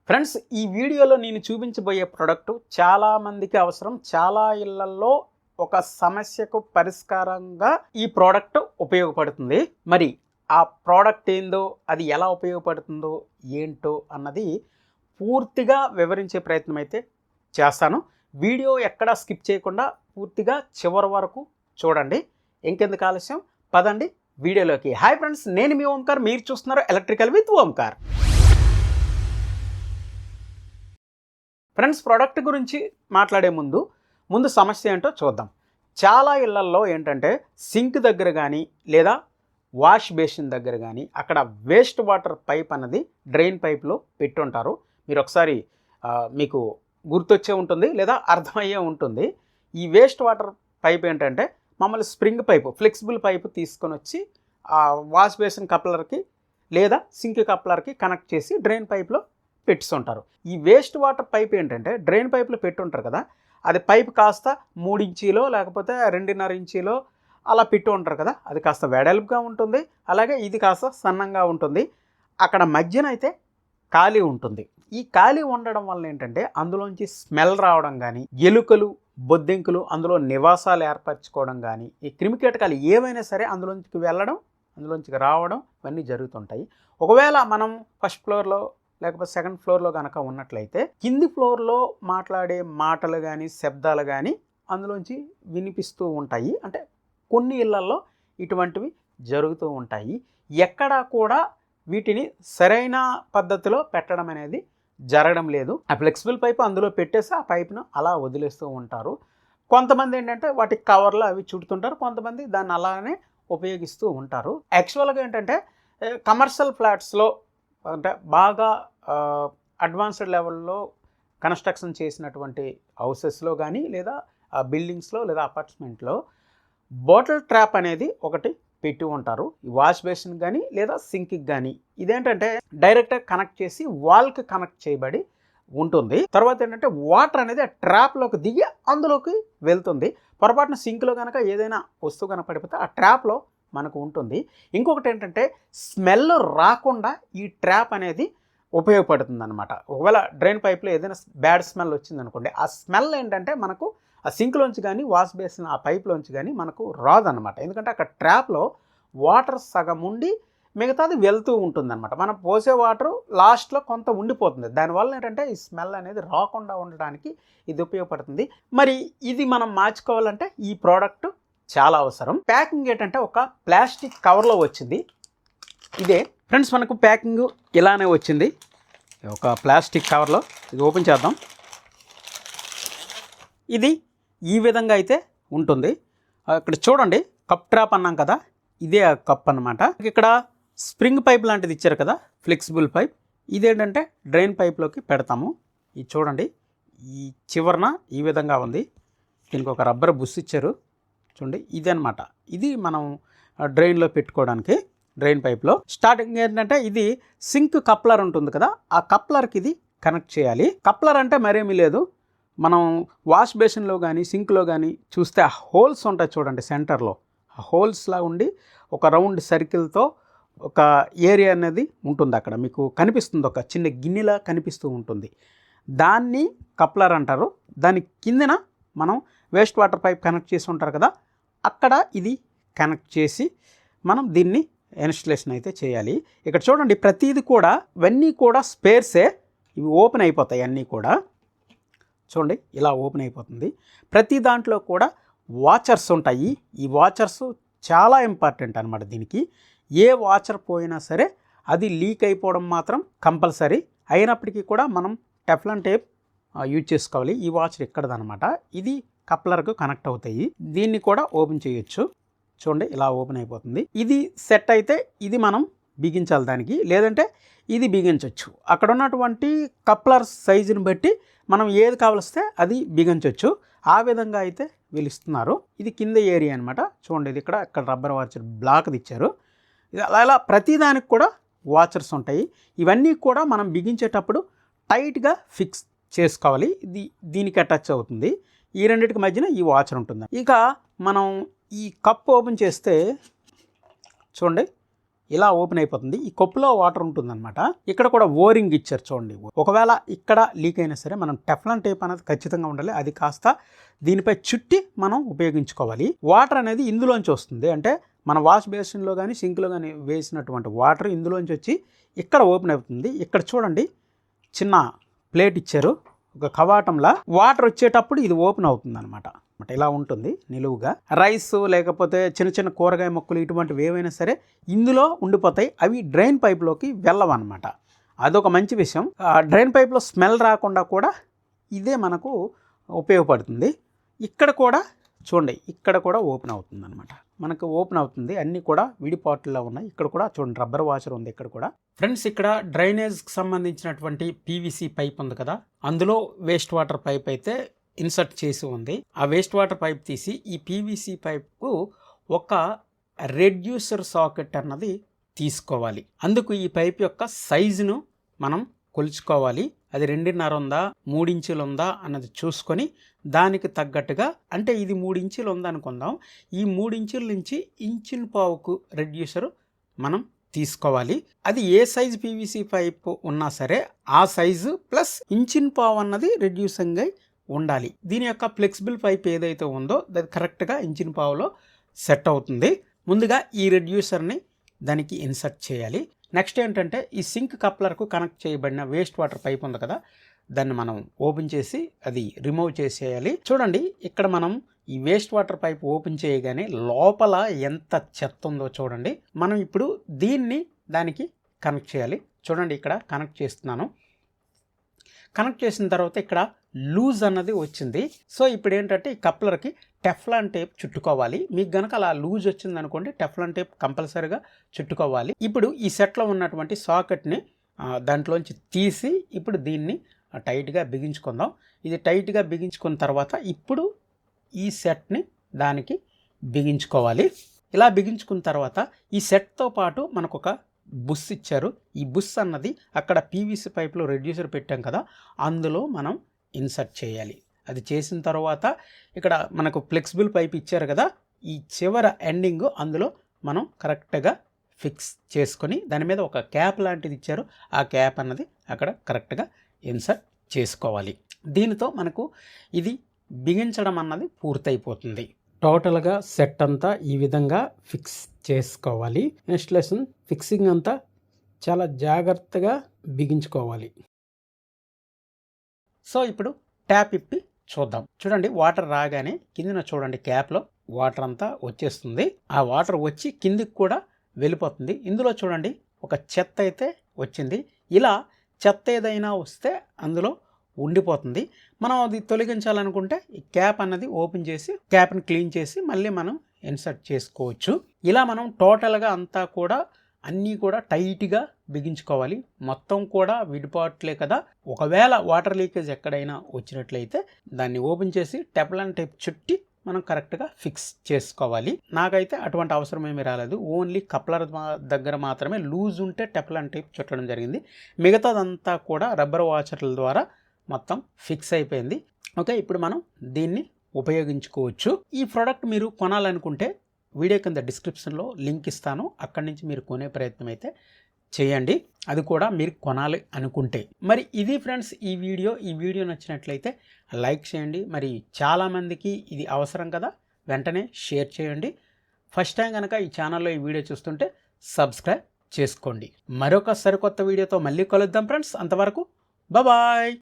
Friends, ఈ వీడియోలో నేను చూపించబోయే ప్రోడక్ట్ చాలా మందికి అవసరం. చాలా ఇళ్లల్లో ఒక సమస్యకు పరిష్కారంగా ఈ ప్రోడక్ట్ ఉపయోగపడుతుంది. మరి ఆ ప్రోడక్ట్ ఏందో, అది ఎలా ఉపయోగపడుతుందో ఏంటో అన్నది పూర్తిగా వివరించే ప్రయత్నం అయితే చేస్తాను. వీడియో ఎక్కడా స్కిప్ చేయకుండా పూర్తిగా చివరి వరకు చూడండి. ఇంకెందుకు ఆలస్యం, పదండి వీడియోలోకి. హాయ్ ఫ్రెండ్స్, నేను మీ ఓంకార్, మీరు చూస్తున్నారు electrical with Omkar. Friends, product గురించి మాట్లాడే ముందు సమస్య ఏంటో చూద్దాం. చాలా ఇళ్లల్లో ఏంటంటే సింక్ దగ్గర కానీ లేదా వాష్ బేసిన్ దగ్గర కానీ అక్కడ వేస్ట్ వాటర్ పైప్ అన్నది డ్రైన్ పైప్లో పెట్టుంటారు. మీరు ఒకసారి మీకు గుర్తొచ్చే ఉంటుంది లేదా అర్థమయ్యే ఉంటుంది. ఈ వేస్ట్ వాటర్ పైప్ ఏంటంటే మమ్మల్ని స్ప్రింగ్ పైపు, ఫ్లెక్సిబుల్ పైపు తీసుకొని వచ్చి ఆ వాష్ బేసిన్ కప్లర్కి లేదా సింక్ కప్లర్కి కనెక్ట్ చేసి డ్రైన్ పైప్లో పెట్టుకుంటారు. ఈ వేస్ట్ వాటర్ పైప్ ఏంటంటే డ్రైన్ పైప్లో పెట్టుంటారు కదా, అది పైప్ కాస్త 3 ఇంచీలో లేకపోతే 2.5 ఇంచీలో అలా పెట్టి ఉంటారు కదా, అది కాస్త వెడల్పుగా ఉంటుంది. అలాగే ఇది కాస్త సన్నంగా ఉంటుంది. అక్కడ మధ్యన అయితే ఖాళీ ఉంటుంది. ఈ ఖాళీ ఉండడం వల్ల ఏంటంటే అందులోంచి స్మెల్ రావడం కానీ, ఎలుకలు బొద్దింకులు అందులో నివాసాలు ఏర్పరచుకోవడం కానీ, ఈ క్రిమికీటకాలు ఏవైనా సరే అందులోంచి వెళ్ళడం, అందులోంచి రావడం ఇవన్నీ జరుగుతుంటాయి. ఒకవేళ మనం ఫస్ట్ ఫ్లోర్లో లేకపోతే సెకండ్ ఫ్లోర్లో కనుక ఉన్నట్లయితే కింది ఫ్లోర్లో మాట్లాడే మాటలు కానీ శబ్దాలు కానీ అందులోంచి వినిపిస్తూ ఉంటాయి. అంటే కొన్ని ఇళ్లల్లో ఇటువంటివి జరుగుతూ ఉంటాయి. ఎక్కడా కూడా వీటిని సరైన పద్ధతిలో పెట్టడం అనేది జరగడం లేదు. ఆ ఫ్లెక్సిబుల్ పైపు అందులో పెట్టేసి ఆ పైపును అలా వదిలేస్తూ ఉంటారు. కొంతమంది ఏంటంటే వాటి కవర్లో అవి చుడుతుంటారు, కొంతమంది దాన్ని అలానే ఉపయోగిస్తూ ఉంటారు. యాక్చువల్గా ఏంటంటే కమర్షియల్ ఫ్లాట్స్లో అంటే బాగా అడ్వాన్స్డ్ లెవెల్లో కన్స్ట్రక్షన్ చేసినటువంటి హౌసెస్లో కానీ లేదా బిల్డింగ్స్లో లేదా అపార్ట్మెంట్లో బాటిల్ ట్రాప్ అనేది ఒకటి పెట్టి ఉంటారు. ఈ వాష్ బేసిన్ కానీ లేదా సింక్కి కానీ ఇదేంటంటే డైరెక్ట్గా కనెక్ట్ చేసి వాల్కి కనెక్ట్ చేయబడి ఉంటుంది. తర్వాత ఏంటంటే వాటర్ అనేది ఆ ట్రాప్లోకి దిగి అందులోకి వెళ్తుంది. పొరపాటున సింక్లో కనుక ఏదైనా వస్తువు కనపడిపోతే ఆ ట్రాప్లో మనకు ఉంటుంది. ఇంకొకటి ఏంటంటే స్మెల్ రాకుండా ఈ ట్రాప్ అనేది ఉపయోగపడుతుంది అనమాట. ఒకవేళ డ్రైన్ పైప్లో ఏదైనా బ్యాడ్ స్మెల్ వచ్చిందనుకోండి, ఆ స్మెల్ ఏంటంటే మనకు ఆ సింక్లోంచి కానీ వాష్ బేసిన్ ఆ పైప్లోంచి కానీ మనకు రాదనమాట. ఎందుకంటే అక్కడ ట్రాప్లో వాటర్ సగం ఉండి మిగతాది వెళ్తూ ఉంటుందన్నమాట. మనం పోసే వాటర్ లాస్ట్లో కొంత ఉండిపోతుంది. దానివల్ల ఏంటంటే ఈ స్మెల్ అనేది రాకుండా ఉండడానికి ఇది ఉపయోగపడుతుంది. మరి ఇది మనం మార్చుకోవాలంటే ఈ ప్రోడక్ట్ చాలా అవసరం. ప్యాకింగ్ ఏంటంటే ఒక ప్లాస్టిక్ కవర్లో వచ్చింది. ఇదే ఫ్రెండ్స్, మనకు ప్యాకింగ్ ఇలానే వచ్చింది, ఒక ప్లాస్టిక్ కవర్లో. ఇది ఓపెన్ చేద్దాం. ఇది ఈ విధంగా అయితే ఉంటుంది. ఇక్కడ చూడండి, కప్ ట్రాప్ అన్నాం కదా, ఇదే ఆ కప్ అన్నమాట. ఇక్కడ స్ప్రింగ్ పైప్ లాంటిది ఇచ్చారు కదా, ఫ్లెక్సిబుల్ పైప్. ఇదేంటంటే డ్రైన్ పైప్లోకి పెడతాము. ఇది చూడండి, ఈ చివరన ఈ విధంగా ఉంది. దీనికి ఒక రబ్బర్ బుస్ ఇచ్చారు చూడండి. ఇది అనమాట, ఇది మనం డ్రైన్లో పెట్టుకోవడానికి. డ్రైన్ పైప్లో స్టార్టింగ్ ఏంటంటే ఇది సింక్ కప్లర్ ఉంటుంది కదా, ఆ కప్లర్కి ఇది కనెక్ట్ చేయాలి. కప్లర్ అంటే మరేమీ లేదు, మనం వాష్ బేసిన్లో కానీ సింక్లో కానీ చూస్తే ఆ హోల్స్ ఉంటాయి చూడండి, సెంటర్లో ఆ హోల్స్లా ఉండి ఒక రౌండ్ సర్కిల్తో ఒక ఏరియా అనేది ఉంటుంది. అక్కడ మీకు కనిపిస్తుంది, ఒక చిన్న గిన్నెలా కనిపిస్తూ ఉంటుంది. దాన్ని కప్లర్ అంటారు. దాని కిందన మనం వేస్ట్ వాటర్ పైప్ కనెక్ట్ చేసి ఉంటారు కదా, అక్కడ ఇది కనెక్ట్ చేసి మనం దీన్ని ఇన్స్టలేషన్ అయితే చేయాలి. ఇక్కడ చూడండి, ప్రతిదీ కూడా ఇవన్నీ కూడా స్పేర్సే, ఇవి ఓపెన్ అయిపోతాయి అన్నీ కూడా. చూడండి, ఇలా ఓపెన్ అయిపోతుంది. ప్రతి దాంట్లో కూడా వాచర్స్ ఉంటాయి. ఈ వాచర్స్ చాలా ఇంపార్టెంట్ అనమాట. దీనికి ఏ వాచర్ పోయినా సరే అది లీక్ అయిపోవడం మాత్రం కంపల్సరీ. అయినప్పటికీ కూడా మనం టెఫ్లాన్ టేప్ యూజ్ చేసుకోవాలి. ఈ వాచర్ ఇక్కడదనమాట, ఇది కప్లర్కు కనెక్ట్ అవుతాయి. దీన్ని కూడా ఓపెన్ చేయొచ్చు. చూడండి, ఇలా ఓపెన్ అయిపోతుంది. ఇది సెట్ అయితే ఇది మనం బిగించాలి దానికి, లేదంటే ఇది బిగించవచ్చు. అక్కడ ఉన్నటువంటి కప్లర్ సైజుని బట్టి మనం ఏది కావలిస్తే అది బిగించవచ్చు. ఆ విధంగా అయితే వీళ్ళు ఇస్తున్నారు. ఇది కింద ఏరియా అనమాట. చూడండి, ఇది ఇక్కడ రబ్బర్ వాచర్ బ్లాక్ది ఇచ్చారు. ఇది అలా ప్రతిదానికి కూడా వాచర్స్ ఉంటాయి. ఇవన్నీ కూడా మనం బిగించేటప్పుడు టైట్గా ఫిక్స్ చేసుకోవాలి. ఇది దీనికి అటాచ్ అవుతుంది. ఈ రెండింటికి మధ్యన ఈ వాచర్ ఉంటుంది. ఇక మనం ఈ కప్ ఓపెన్ చేస్తే చూడండి, ఇలా ఓపెన్ అయిపోతుంది. ఈ కప్పులో వాటర్ ఉంటుందన్నమాట. ఇక్కడ కూడా ఓరింగ్ ఇచ్చారు చూడండి. ఒకవేళ ఇక్కడ లీక్ అయినా సరే మనం టెఫ్లాన్ టేప్ అనేది ఖచ్చితంగా ఉండాలి. అది కాస్త దీనిపై చుట్టి మనం ఉపయోగించుకోవాలి. వాటర్ అనేది ఇందులోంచి వస్తుంది. అంటే మన వాష్ బేసిన్లో కానీ సింక్లో కానీ వేసినటువంటి వాటర్ ఇందులోంచి వచ్చి ఇక్కడ ఓపెన్ అవుతుంది. ఇక్కడ చూడండి చిన్న ప్లేట్ ఇచ్చారు, ఒక కవాటంలా. వాటర్ వచ్చేటప్పుడు ఇది ఓపెన్ అవుతుంది అనమాట. ఇలా ఉంటుంది నిలువుగా. రైస్ లేకపోతే చిన్న చిన్న కూరగాయ మొక్కలు ఇటువంటివి ఏవైనా సరే ఇందులో ఉండిపోతాయి. అవి డ్రైన్ పైప్లోకి వెళ్ళవన్నమాట. అదొక మంచి విషయం. డ్రైన్ పైప్లో స్మెల్ రాకుండా కూడా ఇదే మనకు ఉపయోగపడుతుంది. ఇక్కడ కూడా చూడండి, ఇక్కడ కూడా ఓపెన్ అవుతుంది అనమాట. మనకు ఓపెన్ అవుతుంది. అన్నీ కూడా విడిపాట్లలో ఉన్నాయి. ఇక్కడ కూడా చూడండి రబ్బర్ వాషర్ ఉంది ఇక్కడ కూడా. ఫ్రెండ్స్, ఇక్కడ డ్రైనేజ్కి సంబంధించినటువంటి పీవీసీ పైప్ ఉంది కదా, అందులో వేస్ట్ వాటర్ పైప్ అయితే ఇన్సర్ట్ చేసి ఉంది. ఆ వేస్ట్ వాటర్ పైప్ తీసి ఈ పీవీసీ పైప్కు ఒక రెడ్యూసర్ సాకెట్ అన్నది తీసుకోవాలి. అందుకు ఈ పైప్ యొక్క సైజును మనం కొలుచుకోవాలి. అది 2.5 ఉందా 3 ఇంచులు ఉందా అన్నది చూసుకొని దానికి తగ్గట్టుగా, అంటే ఇది 3 ఇంచులు ఉందనుకుందాం, ఈ 3 ఇంచుల నుంచి 1.5 ఇంచుకు రెడ్యూసర్ మనం తీసుకోవాలి. అది ఏ సైజు పీవీసీ పైప్ ఉన్నా సరే ఆ సైజు ప్లస్ 1.5 ఇంచు అన్నది రెడ్యూసింగ్ అయి ఉండాలి. దీని యొక్క ఫ్లెక్సిబుల్ పైప్ ఏదైతే ఉందో అది కరెక్ట్గా 1.5 ఇంచులో సెట్ అవుతుంది. ముందుగా ఈ రెడ్యూసర్ని దానికి ఇన్సర్ట్ చేయాలి. నెక్స్ట్ ఏంటంటే ఈ సింక్ కప్లర్కు కనెక్ట్ చేయబడిన వేస్ట్ వాటర్ పైప్ ఉంది కదా, దాన్ని మనం ఓపెన్ చేసి అది రిమూవ్ చేసేయాలి. చూడండి, ఇక్కడ మనం ఈ వేస్ట్ వాటర్ పైప్ ఓపెన్ చేయగానే లోపల ఎంత చెత్త ఉందో చూడండి. మనం ఇప్పుడు దీన్ని దానికి కనెక్ట్ చేయాలి. చూడండి, ఇక్కడ కనెక్ట్ చేస్తున్నాను. కనెక్ట్ చేసిన తర్వాత ఇక్కడ లూజ్ అన్నది వచ్చింది. సో ఇప్పుడు ఏంటంటే ఈ కప్లర్కి టెఫ్లాన్ టేప్ చుట్టుకోవాలి. మీకు గనక అలా లూజ్ వచ్చింది అనుకోండి, టెఫ్లాన్ టేప్ కంపల్సరీగా చుట్టుకోవాలి. ఇప్పుడు ఈ సెట్లో ఉన్నటువంటి సాకెట్ని దాంట్లోంచి తీసి ఇప్పుడు దీన్ని టైట్గా బిగించుకుందాం. ఇది టైట్గా బిగించుకున్న తర్వాత ఇప్పుడు ఈ సెట్ని దానికి బిగించుకోవాలి. ఇలా బిగించుకున్న తర్వాత ఈ సెట్తో పాటు మనకు ఒక బుస్ ఇచ్చారు. ఈ బుస్ అన్నది అక్కడ పీవీసీ పైప్లో రెడ్యూసర్ పెట్టాం కదా, అందులో మనం ఇన్సర్ట్ చేయాలి. అది చేసిన తర్వాత ఇక్కడ మనకు ఫ్లెక్సిబుల్ పైప్ ఇచ్చారు కదా, ఈ చివర ఎండింగ్ అందులో మనం కరెక్ట్గా ఫిక్స్ చేసుకొని దాని మీద ఒక క్యాప్ లాంటిది ఇచ్చారు. ఆ క్యాప్ అన్నది అక్కడ కరెక్ట్గా ఇన్సర్ట్ చేసుకోవాలి. దీనితో మనకు ఇది బిగించడం అన్నది పూర్తయిపోతుంది. టోటల్గా సెట్ అంతా ఈ విధంగా ఫిక్స్ చేసుకోవాలి. నెక్స్ట్ లెసన్ ఫిక్సింగ్ అంతా చాలా జాగ్రత్తగా బిగించుకోవాలి. సో ఇప్పుడు ట్యాప్ ఇప్పి చూద్దాం. చూడండి, వాటర్ రాగానే కిందన చూడండి క్యాప్లో వాటర్ అంతా వచ్చేస్తుంది. ఆ వాటర్ వచ్చి కిందికి కూడా వెళ్ళిపోతుంది. ఇందులో చూడండి ఒక చెత్త అయితే వచ్చింది. ఇలా చెత్త ఏదైనా వస్తే అందులో ఉండిపోతుంది. మనం అది తొలగించాలనుకుంటే ఈ క్యాప్ అన్నది ఓపెన్ చేసి క్యాప్ని క్లీన్ చేసి మళ్ళీ మనం ఇన్సర్ట్ చేసుకోవచ్చు. ఇలా మనం టోటల్గా అంతా కూడా అన్నీ కూడా టైట్గా బిగించుకోవాలి. మొత్తం కూడా విడిపాట్లే కదా. ఒకవేళ వాటర్ లీకేజ్ ఎక్కడైనా వచ్చినట్లయితే దాన్ని ఓపెన్ చేసి టెఫ్లాన్ టేప్ చుట్టి మనం కరెక్ట్గా ఫిక్స్ చేసుకోవాలి. నాకైతే అటువంటి అవసరం ఏమీ రాలేదు. ఓన్లీ కప్లర్ దగ్గర మాత్రమే లూజ్ ఉంటే టెఫ్లాన్ టేప్ చుట్టడం జరిగింది. మిగతాదంతా కూడా రబ్బర్ వాషర్ల ద్వారా మొత్తం ఫిక్స్ అయిపోయింది. ఓకే, ఇప్పుడు మనం దీన్ని ఉపయోగించుకోవచ్చు. ఈ ప్రోడక్ట్ మీరు కొనాలనుకుంటే వీడియో కింద డిస్క్రిప్షన్లో లింక్ ఇస్తాను. అక్కడి నుంచి మీరు కొనే ప్రయత్నం అయితే చేయండి, అది కూడా మీరు కొనాలి అనుకుంటే. మరి ఇది ఫ్రెండ్స్ ఈ వీడియో నచ్చినట్లయితే లైక్ చేయండి. మరి చాలామందికి ఇది అవసరం కదా, వెంటనే షేర్ చేయండి. ఫస్ట్ టైం కనుక ఈ ఛానల్లో ఈ వీడియో చూస్తుంటే సబ్స్క్రైబ్ చేసుకోండి. మరొక సరికొత్త వీడియోతో మళ్ళీ కలుద్దాం ఫ్రెండ్స్. అంతవరకు బాయ్.